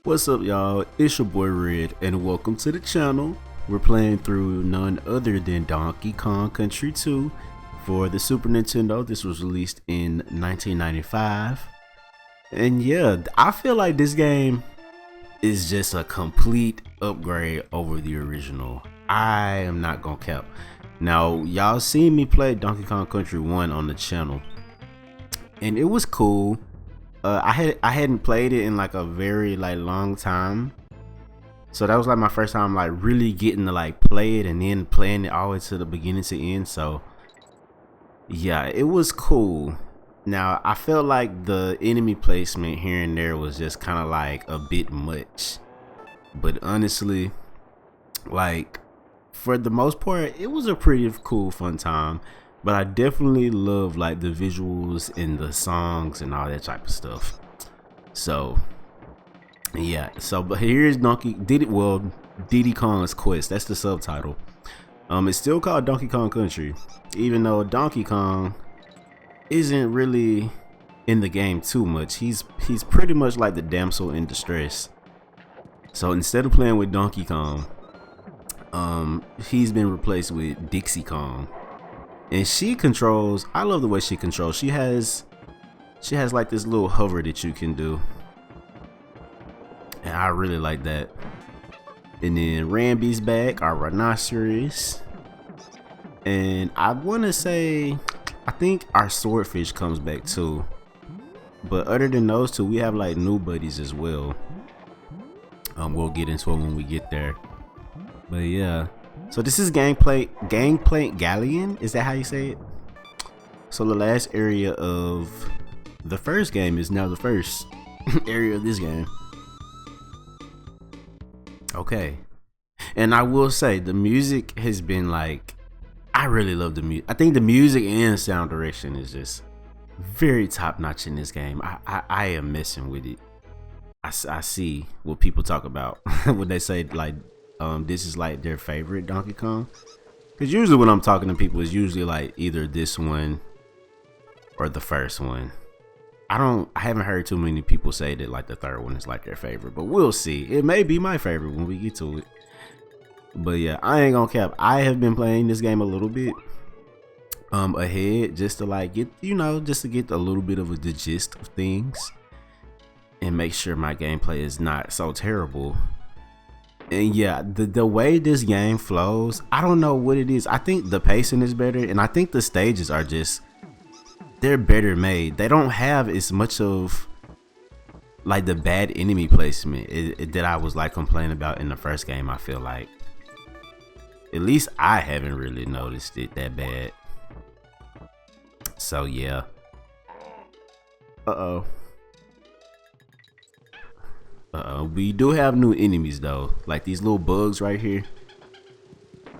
What's up, y'all? It's your boy Red, and welcome to the channel. We're playing through none other than Donkey Kong Country 2 for the Super Nintendo. This was released in 1995. And yeah, I feel like this game is just a complete upgrade over the original. I am not gonna cap. Now, y'all seen me play Donkey Kong Country 1 on the channel, and it was cool. I hadn't played it in like a very long time, so that was like my first time like really getting to like play it and then playing it all the way to the beginning to end. So yeah, it was cool. Now I felt like the enemy placement here and there was just kind of like a bit much, but honestly, like for the most part, it was a pretty cool fun time. But I definitely love like the visuals and the songs and all that type of stuff. So yeah, but here's Diddy Kong's Quest. That's the subtitle. It's still called Donkey Kong Country, even though Donkey Kong isn't really in the game too much. He's pretty much like the damsel in distress. So instead of playing with Donkey Kong, he's been replaced with Dixie Kong. And she controls, I love the way she controls. She has like this little hover that you can do, and I really like that. And then Ramby's back, our rhinoceros, and I want to say I think our swordfish comes back too. But other than those two, we have like new buddies as well. We'll get into it when we get there. But yeah, so this is Gangplank Galleon. Is that how you say it? So the last area of the first game is now the first area of this game. Okay, and I will say the music has been like, I really love the music. I think the music and sound direction is just very top notch in this game. I am messing with it. I see what people talk about when they say like this is like their favorite Donkey Kong, because usually when I'm talking to people, it's usually like either this one or the first one. I haven't heard too many people say that like the third one is like their favorite, but we'll see. It may be my favorite when we get to it. But yeah, I ain't gonna cap. I have been playing this game a little bit ahead, just to like get, just to get a little bit of the gist of things and make sure my gameplay is not so terrible. And yeah, the way this game flows, I don't know what it is. I think the pacing is better, and I think the stages are just, they're better made. They don't have as much of like the bad enemy placement that I was like complaining about in the first game. I feel like, at least I haven't really noticed it that bad. So yeah. We do have new enemies though, like these little bugs right here.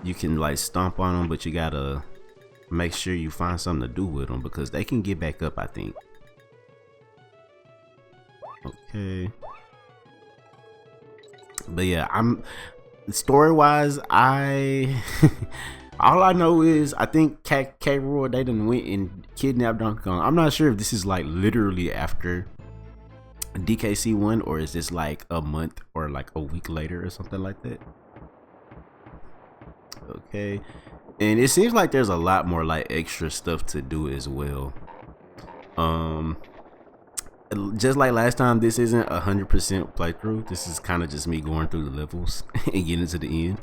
You can like stomp on them, but you gotta make sure you find something to do with them because they can get back up, I think. Okay. But yeah, I'm story wise, I all I know is I think K. Rool, they done went and kidnapped Donkey Kong. I'm not sure if this is like literally after DKC 1 or is this like a month or like a week later or something like that. Okay, and it seems like there's a lot more like extra stuff to do as well. Just like last time, this isn't 100% playthrough. This is kind of just me going through the levels and getting to the end,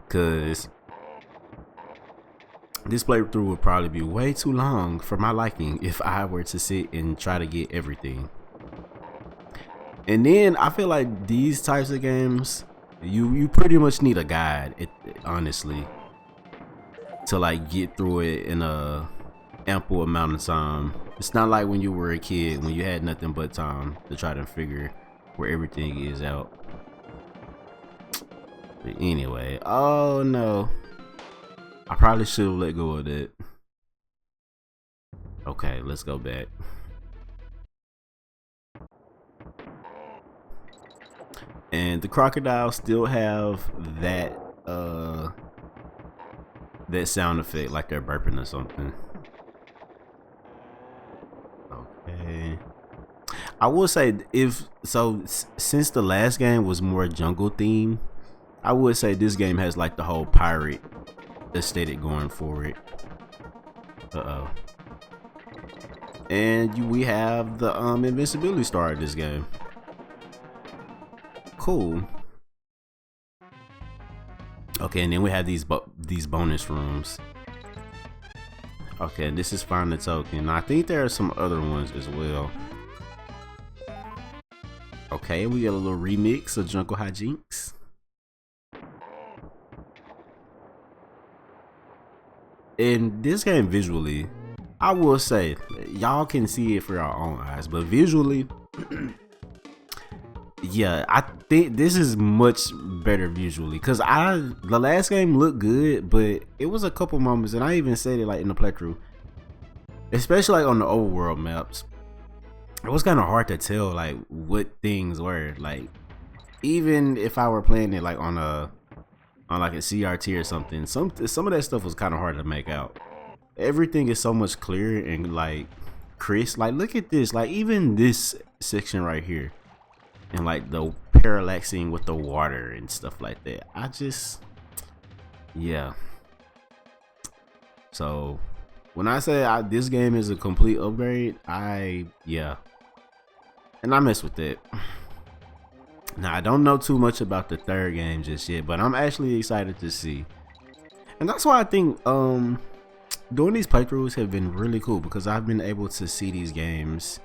because this playthrough would probably be way too long for my liking if I were to sit and try to get everything. And then I feel like these types of games, you pretty much need a guide, honestly, to like get through it in a ample amount of time. It's not like when you were a kid, when you had nothing but time to try to figure where everything is out. But anyway, oh no, I probably should have let go of that. Okay, let's go back. And the crocodiles still have that that sound effect, like they're burping or something. Okay. I will say since the last game was more jungle theme, I would say this game has like the whole pirate aesthetic going for it. And we have the invincibility star in this game. Cool. Okay, and then we have these bonus rooms. Okay, this is find the token. I think there are some other ones as well. Okay, we got a little remix of Jungle Hijinks. In this game visually, I will say y'all can see it for your own eyes, but visually, yeah, I think this is much better visually. Cause the last game looked good, but it was a couple moments, and I even said it like in the playthrough, especially like on the overworld maps. It was kind of hard to tell like what things were. Like even if I were playing it like on like a CRT or something, some of that stuff was kind of hard to make out. Everything is so much clearer and like crisp. Like look at this, like even this section right here, and like the parallaxing with the water and stuff like that. Yeah. So when I say this game is a complete upgrade, yeah. And I mess with it. Now I don't know too much about the third game just yet, but I'm actually excited to see. And that's why I think doing these playthroughs have been really cool, because I've been able to see these games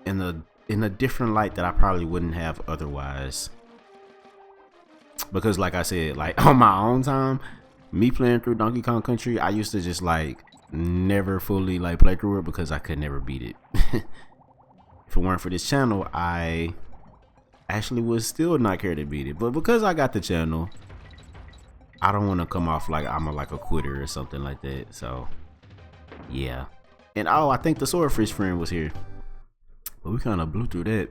in a different light that I probably wouldn't have otherwise. Because like I said, like on my own time, me playing through Donkey Kong Country, I used to just like never fully like play through it because I could never beat it. If it weren't for this channel, I actually would still not care to beat it. But because I got the channel, I don't want to come off like I'm like a quitter or something like that. So yeah. And oh, I think the swordfish friend was here, but we kind of blew through that.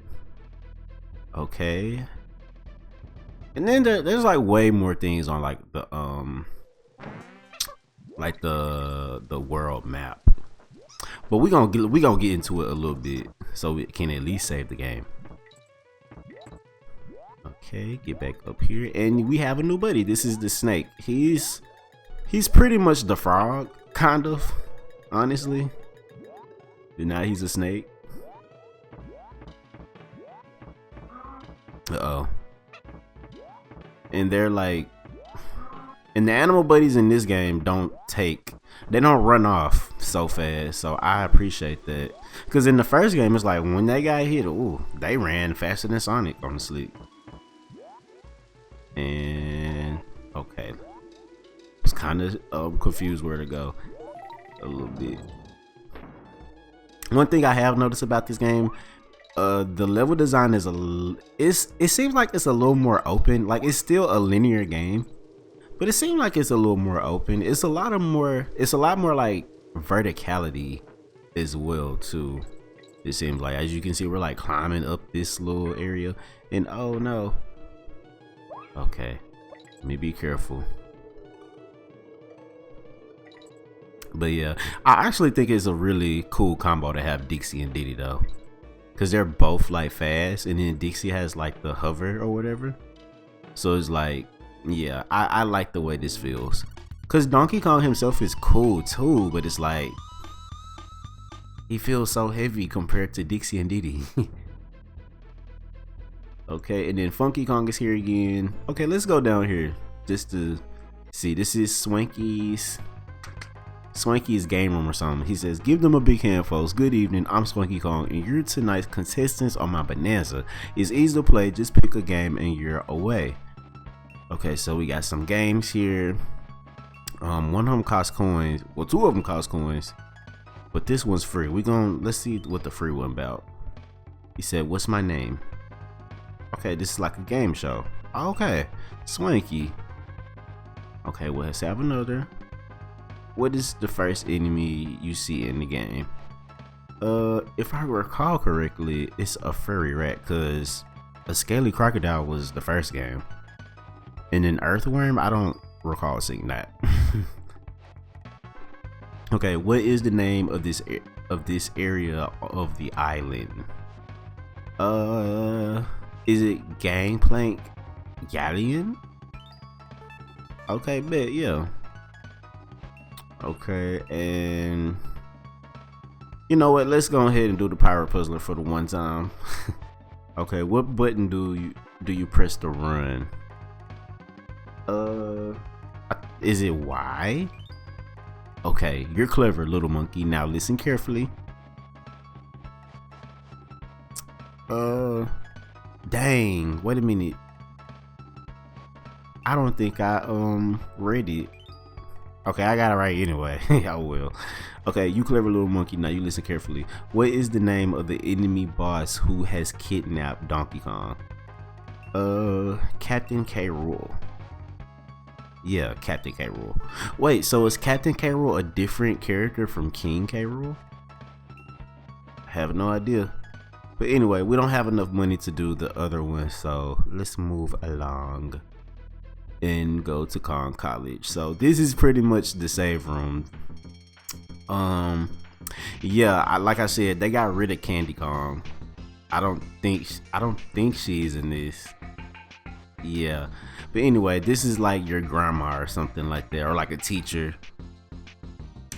Okay. And then there's like way more things on like the world map, but we gonna get into it a little bit so we can at least save the game. Okay, get back up here, and we have a new buddy. This is the snake. He's pretty much the frog, kind of, honestly. But now he's a snake. Uh-oh. And they're like, and the animal buddies in this game don't run off so fast. So I appreciate that, because in the first game it's like when they got hit, ooh, they ran faster than Sonic on the sleep. And okay, I was kind of confused where to go a little bit. One thing I have noticed about this game, the level design is it seems like it's a little more open. Like it's still a linear game, but it seems like it's a little more open. It's a lot more like verticality as well too. It seems like, as you can see, we're like climbing up this little area, and oh no. Okay, let me be careful. But yeah, I actually think it's a really cool combo to have Dixie and Diddy though, because they're both like fast, and then Dixie has like the hover or whatever. So it's like, yeah, I like the way this feels, because Donkey Kong himself is cool too, but it's like he feels so heavy compared to Dixie and Diddy. Okay, and then Funky Kong is here again. Okay, let's go down here just to see. This is Swanky's game room or something. He says, "Give them a big hand, folks. Good evening. I'm Swanky Kong, and you're tonight's contestants on my Bonanza. It's easy to play. Just pick a game and you're away." Okay, so we got some games here. One of them costs coins. Well, two of them cost coins, but this one's free. Let's see what the free one about. He said, "What's my name?" Okay, this is like a game show. Okay, Swanky. Okay, well, let's have another. What is the first enemy you see in the game? If I recall correctly, it's a furry rat, because a scaly crocodile was the first game, and an earthworm, I don't recall seeing that. Okay, what is the name of this area of the island? Uh, is it Gangplank Galleon? Okay, bet, yeah. Okay, and you know what? Let's go ahead and do the pirate puzzler for the one time. Okay, what button do you press to run? Is it Y? Okay, you're clever, little monkey. Now listen carefully. Dang, wait a minute. I don't think I read it. Okay, I got it right anyway. I will. Okay, you clever little monkey. Now you listen carefully. What is the name of the enemy boss who has kidnapped Donkey Kong? Captain K. Rool. Yeah, Captain K. Rool. Wait, so is Captain K. Rool a different character from King K. Rool? I have no idea. But anyway, we don't have enough money to do the other one, so let's move along and go to Kong College. So this is pretty much the save room. Yeah, like I said, they got rid of Candy Kong. I don't think she's in this. Yeah, but anyway, this is like your grandma or something like that, or like a teacher.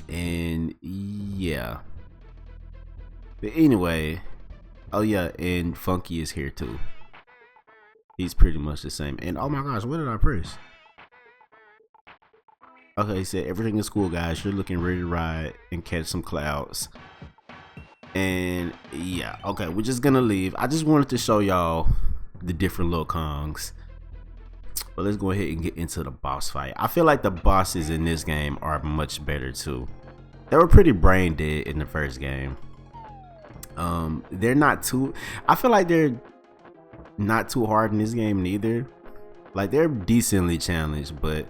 And yeah, but anyway, oh yeah, and Funky is here too. He's pretty much the same. And oh my gosh, what did I press? Okay, he said everything is cool, guys. You're looking ready to ride and catch some clouds. And yeah, okay, we're just gonna leave. I just wanted to show y'all the different little Kongs. But let's go ahead and get into the boss fight. I feel like the bosses in this game are much better too. They were pretty brain dead in the first game. They're not too, I feel like they're not too hard in this game neither. Like they're decently challenged, but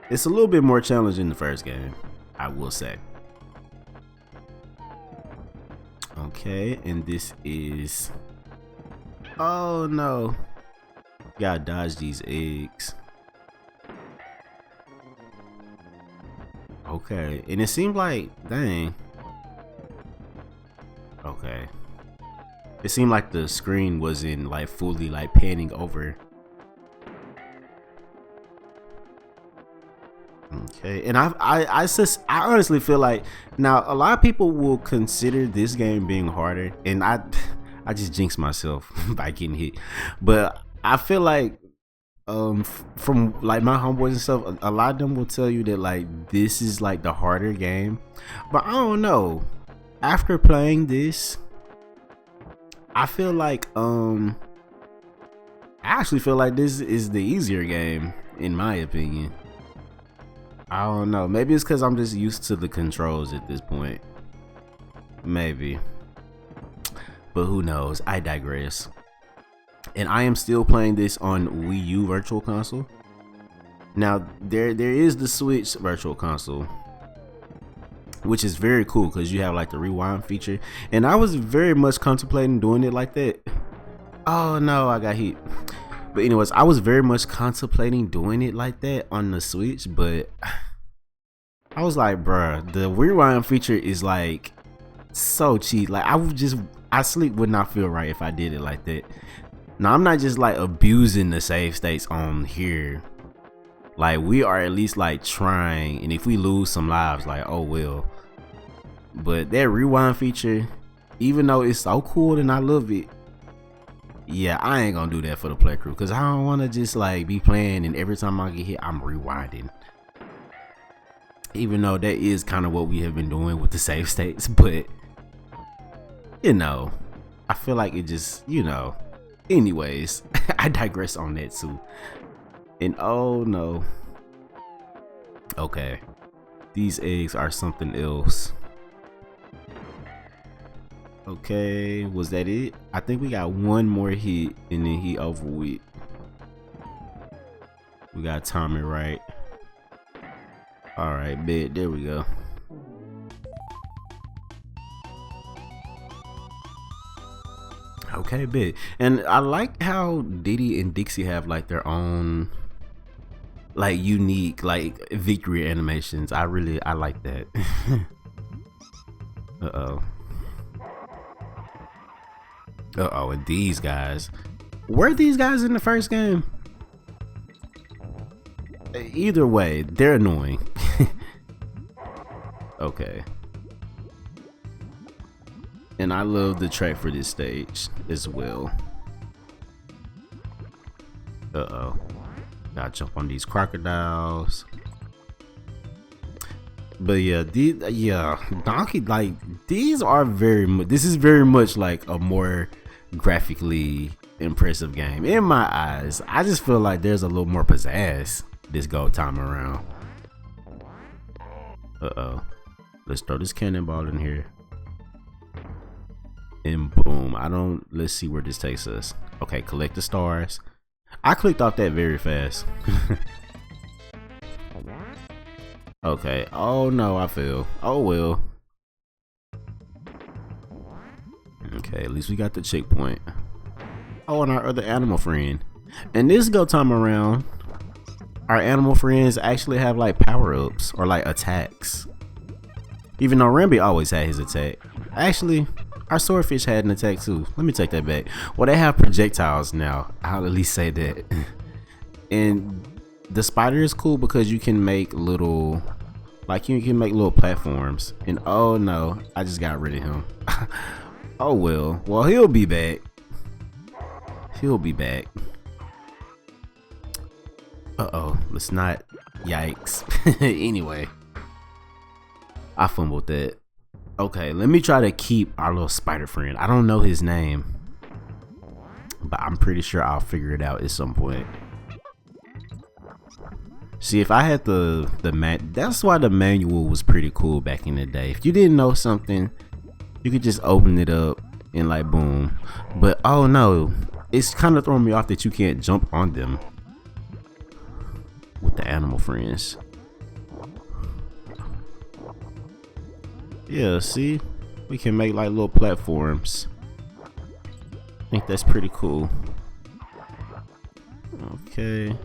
it's a little bit more challenging in the first game, I will say. Okay, and this is, oh no, gotta dodge these eggs. Okay, and it seemed like, dang. Okay, it seemed like the screen wasn't like fully like panning over. Okay, and I honestly feel like now a lot of people will consider this game being harder, and I just jinxed myself by getting hit, but I feel like from like my homeboys and stuff, a lot of them will tell you that like this is like the harder game, but I don't know. After playing this, I feel like I actually feel like this is the easier game in my opinion. I don't know, maybe it's because I'm just used to the controls at this point, maybe, but who knows. I digress. And I am still playing this on Wii U Virtual Console. Now there is the Switch Virtual Console, which is very cool because you have like the rewind feature, and I was very much contemplating doing it like that. Oh no, I got hit. But anyways, I was very much contemplating doing it like that on the Switch, but I was like, bruh, the rewind feature is like so cheap. Like I sleep would not feel right if I did it like that. Now I'm not just like abusing the save states on here. Like we are at least like trying, and if we lose some lives, like oh well. But that rewind feature, even though it's so cool and I love it, yeah, I ain't gonna do that for the play crew because I don't want to just like be playing and every time I get hit I'm rewinding. Even though that is kind of what we have been doing with the save states, but you know, I feel like it just, you know, anyways. I digress on that too. And oh no, okay, these eggs are something else. Okay, was that it? I think we got one more hit and then he over with. We got time it right. All right, bet, there we go. Okay, bet. And I like how Diddy and Dixie have like their own like unique like victory animations. I like that. Uh-oh. Uh-oh, and these guys. Were these guys in the first game? Either way, they're annoying. Okay. And I love the track for this stage as well. Uh-oh. Gotta jump on these crocodiles. But yeah, Donkey, like, these are this is very much like a more graphically impressive game in my eyes. I just feel like there's a little more pizzazz this go time around. Uh-oh. Let's throw this cannonball in here. And boom. Let's see where this takes us. Okay, collect the stars. I clicked off that very fast. Okay. Oh no, I failed. Oh well. Okay, at least we got the checkpoint. Oh, and our other animal friend. And this go time around, our animal friends actually have like power-ups or like attacks. Even though Rambi always had his attack. Actually, our swordfish had an attack too. Let me take that back. Well, they have projectiles now. I'll at least say that. And the spider is cool because you can make little, like, you can make little platforms. And oh no, I just got rid of him. Oh well. Well, he'll be back. He'll be back. Uh-oh. Let's not. Yikes. Anyway. I fumbled that. Okay, let me try to keep our little spider friend. I don't know his name, but I'm pretty sure I'll figure it out at some point. See, if I had that's why the manual was pretty cool back in the day. If you didn't know something, you could just open it up and like boom. But oh no, it's kind of throwing me off that you can't jump on them with the animal friends. Yeah, see, we can make like little platforms. I think that's pretty cool. Okay.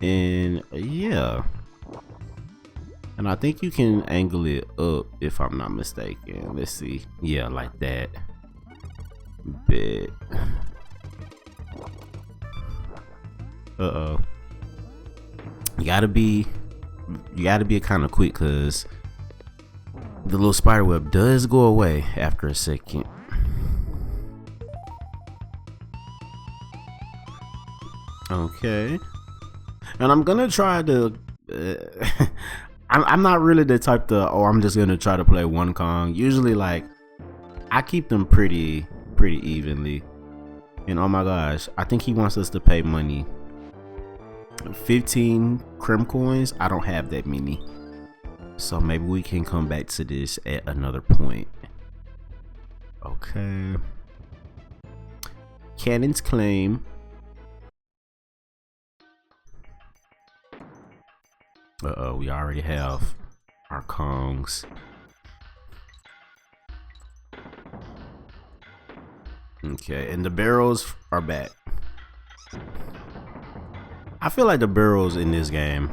And yeah, and I think you can angle it up if I'm not mistaken. Let's see. Yeah, like that. Bit. Uh-oh. You gotta be kind of quick, cause the little spider web does go away after a second. Okay, and I'm gonna try to. I'm not really the type to. Oh, I'm just gonna try to play one Kong. Usually, like, I keep them pretty evenly. And oh my gosh, I think he wants us to pay money. 15 creme coins. I don't have that many, so maybe we can come back to this at another point. Okay. Cannon's claim. Uh-oh, we already have our Kongs. Okay, and the barrels are back. I feel like the barrels in this game,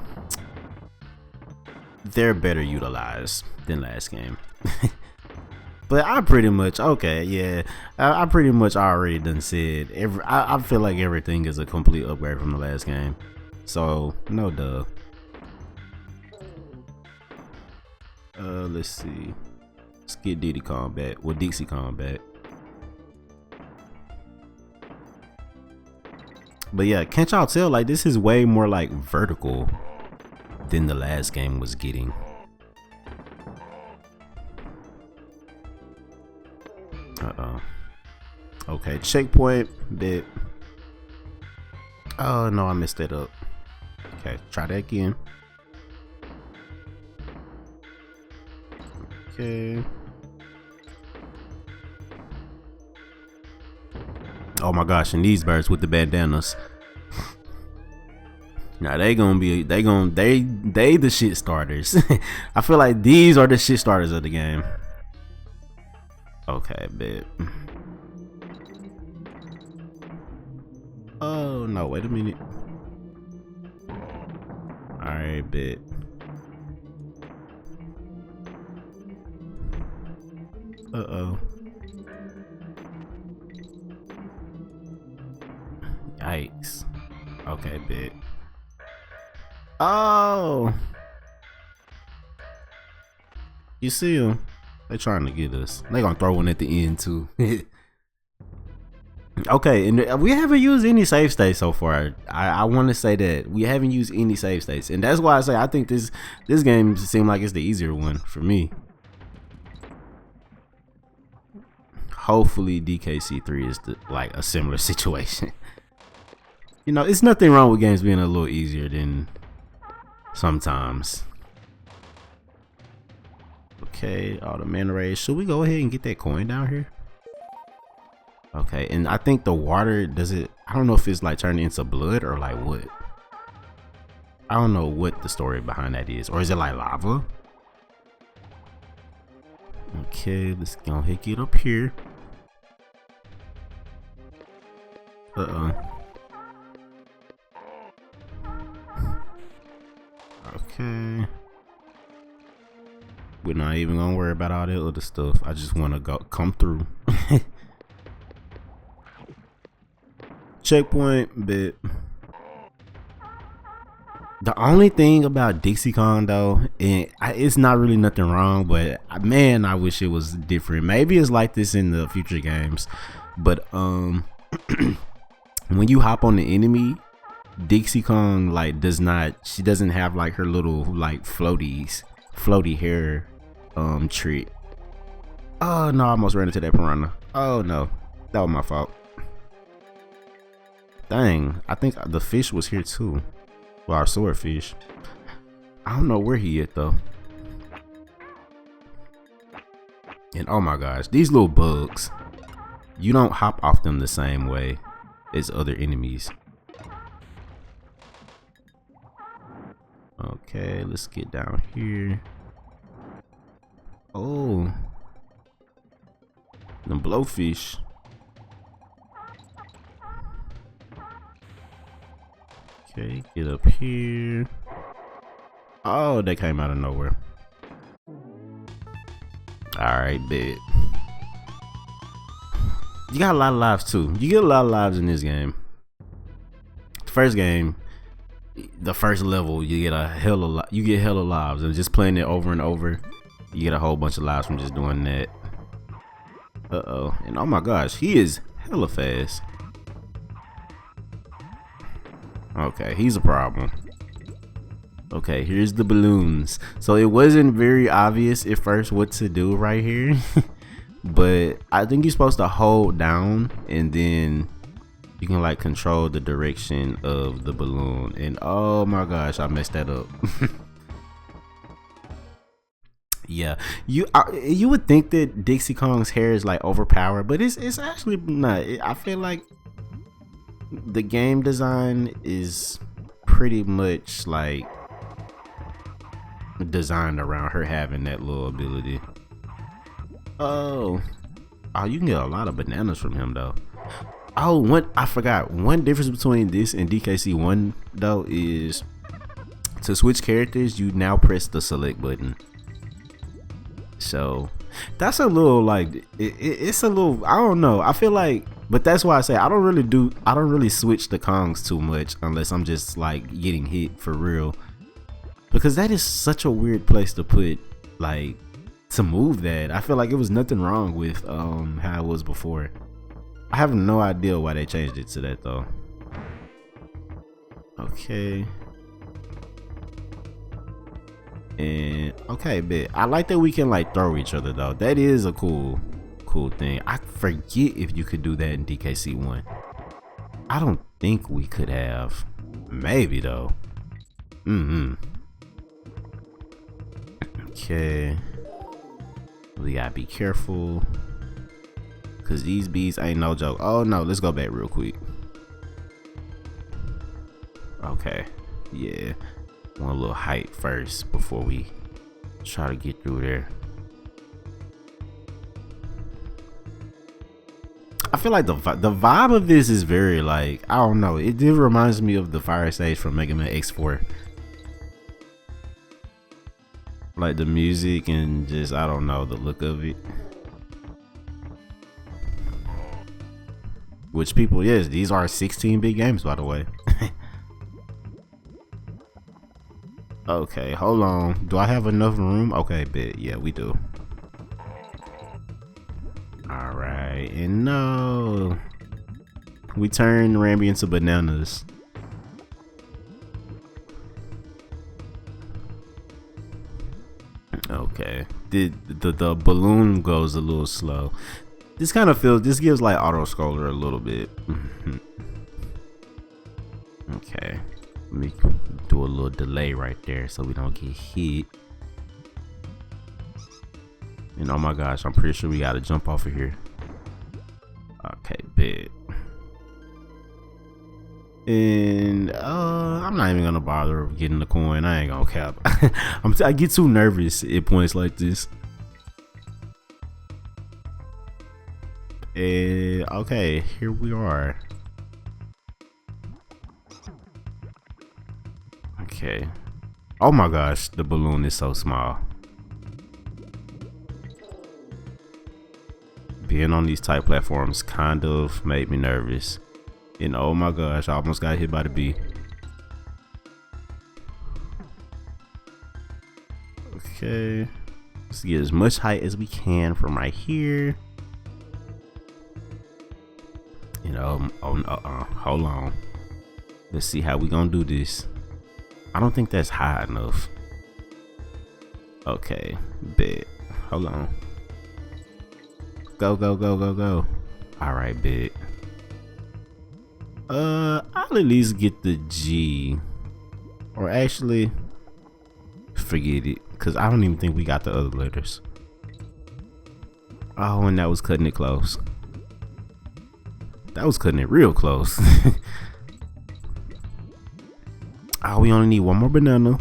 they're better utilized than last game. But I pretty much, okay, yeah, I pretty much already done said, I feel like everything is a complete upgrade from the last game. So, no duh. Let's see. Let's get Diddy combat, or Dixie combat. But yeah, can't y'all tell, like, this is way more like vertical than the last game was getting. Uh-oh. Okay, checkpoint bit. Oh no, I messed that up. Okay, try that again. Okay. Oh my gosh, and these birds with the bandanas. Now they the shit starters. I feel like these are the shit starters of the game. Okay, bet. Oh no, wait a minute. Alright, bet. Uh-oh. Yikes. Okay, bit. Oh! You see them? They trying to get us. They gonna throw one at the end too. Okay, and we haven't used any save states so far. I want to say that we haven't used any save states, and that's why I say I think this game seems like it's the easier one for me. Hopefully, DKC3 is like a similar situation. You know, it's nothing wrong with games being a little easier than sometimes. Okay, all the mana rays. Should we go ahead and get that coin down here? Okay, and I think the water does it. I don't know if it's like turning into blood or like what. I don't know what the story behind that is, or is it like lava? Okay, let's go ahead get up here. Okay. We're not even gonna worry about all that other stuff. I just want to come through. Checkpoint, but the only thing about Dixie Kong though, and it's not really nothing wrong, but man, I wish it was different. Maybe it's like this in the future games, but when you hop on the enemy, Dixie Kong like she doesn't have like her little like floaty hair trick. Oh no, I almost ran into that piranha. Oh no, that was my fault. Dang, I think the fish was here too. Well, our swordfish. I don't know where he is though. And oh my gosh, these little bugs. You don't hop off them the same way as other enemies. Okay, let's get down here. Oh, the blowfish. Okay, get up here. Oh, they came out of nowhere. Alright, bet. You got a lot of lives too. You get a lot of lives in this game. The first game, the first level, you get hella lives, and just playing it over and over, you get a whole bunch of lives from just doing that. And oh my gosh, he is hella fast. Okay, he's a problem. Okay, here's the balloons. So it wasn't very obvious at first what to do right here. But I think you're supposed to hold down and then you can like control the direction of the balloon. And oh my gosh, I messed that up. Yeah, you would think that Dixie Kong's hair is like overpowered, but it's actually not. I feel like the game design is pretty much like designed around her having that little ability. Oh, you can get a lot of bananas from him though. Oh, I forgot. One difference between this and DKC1 though is to switch characters, you now press the select button. So that's a little like it's a little, I don't know. I feel like, but that's why I say I don't really switch the Kongs too much unless I'm just like getting hit for real, because that is such a weird place to put like to move that. I feel like it was nothing wrong with how it was before. I have no idea why they changed it to that though. Okay. And okay, but I like that we can like throw each other though. That is a cool thing. I forget if you could do that in DKC1. I don't think we could have. Maybe though. Okay. We gotta be careful, cause these bees ain't no joke. Oh no, let's go back real quick. Okay, yeah. Want a little height first before we try to get through there. I feel like the vibe of this is very like, I don't know, it reminds me of the fire stage from Mega Man X4. Like the music and just, I don't know, the look of it. Which people, yes, these are 16-bit games, by the way. Okay, hold on. Do I have enough room? Okay, bet. Yeah, we do. Alright, and no. We turned Rambi into bananas. Okay. The balloon goes a little slow. This kind of feels, this gives like auto scroller a little bit. Okay. Let me do a little delay right there so we don't get hit. And oh my gosh, I'm pretty sure we gotta jump off of here. Okay, bet. And I'm not even gonna bother getting the coin. I ain't gonna cap. I get too nervous at points like this. And okay, here we are. Okay. Oh my gosh, the balloon is so small. Being on these tight platforms kind of made me nervous. And oh my gosh, I almost got hit by the bee. Okay. Let's get as much height as we can from right here. You know, hold on. Let's see how we gonna do this. I don't think that's high enough. Okay, bet. Hold on. Go, go, go, go, go. All right, bet. I'll at least get the G. Or actually, forget it. Because I don't even think we got the other letters. Oh, and that was cutting it close. That was cutting it real close. Oh, we only need one more banana.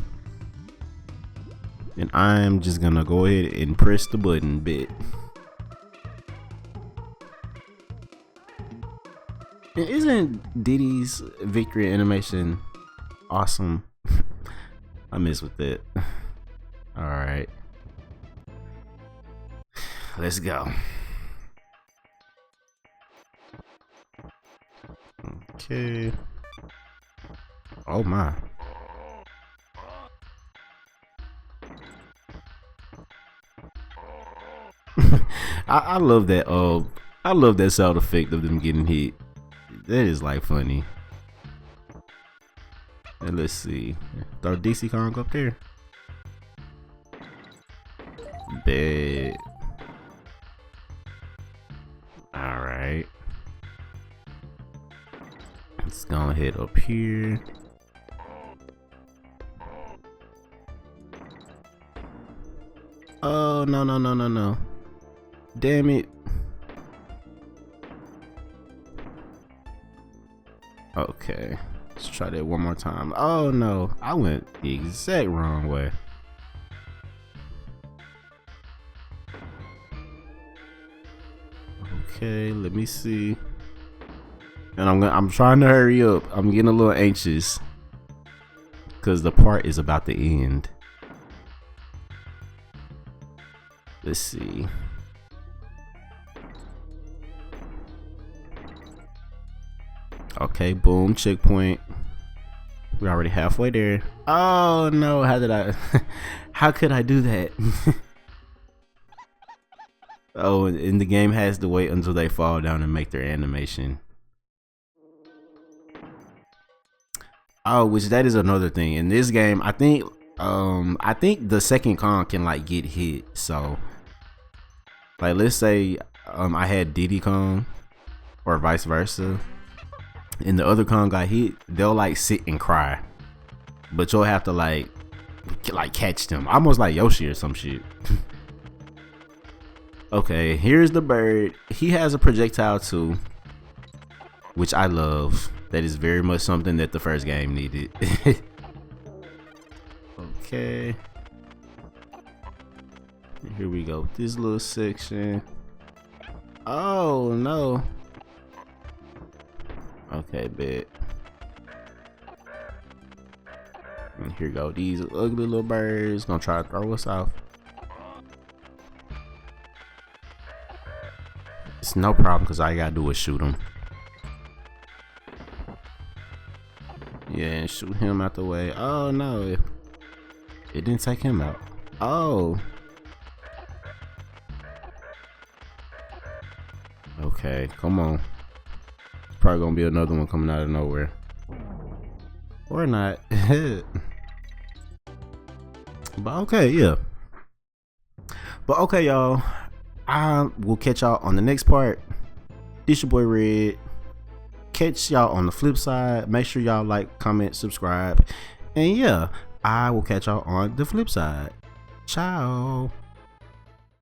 And I'm just gonna go ahead and press the button, bet. And isn't Diddy's victory animation awesome? I miss with it. Alright. Let's go. Okay. Oh my. I love that I love that sound effect of them getting hit. That is like funny. And let's see. Throw DC Kong up there. Bet. Alright. Let's go ahead up here. Oh no no no no no. Damn it. Okay, let's try that one more time. Oh no, I went the exact wrong way. Okay, let me see. And I'm trying to hurry up. I'm getting a little anxious because the part is about to end. Let's see. Okay, boom, checkpoint. We're already halfway there. Oh no, how did I how could I do that? Oh, and the game has to wait until they fall down and make their animation. Oh, which that is another thing. In this game, I think the second Kong can like get hit. So like let's say I had Diddy Kong or vice versa, and the other Kong got hit, they'll like sit and cry, but you'll have to like catch them, almost like Yoshi or some shit. Okay, here's the bird. He has a projectile too, which I love. That is very much something that the first game needed. Okay, here we go. This little section. Oh no. Okay, bet. And here go these ugly little birds gonna try to throw us off. It's no problem because all you gotta do is shoot them. Yeah, and shoot him out the way. Oh no, it didn't take him out. Oh. Okay, come on. Probably gonna be another one coming out of nowhere. Or not. But okay, yeah. But okay, y'all. I will catch y'all on the next part. This your boy Red. Catch y'all on the flip side. Make sure y'all like, comment, subscribe. And yeah, I will catch y'all on the flip side. Ciao.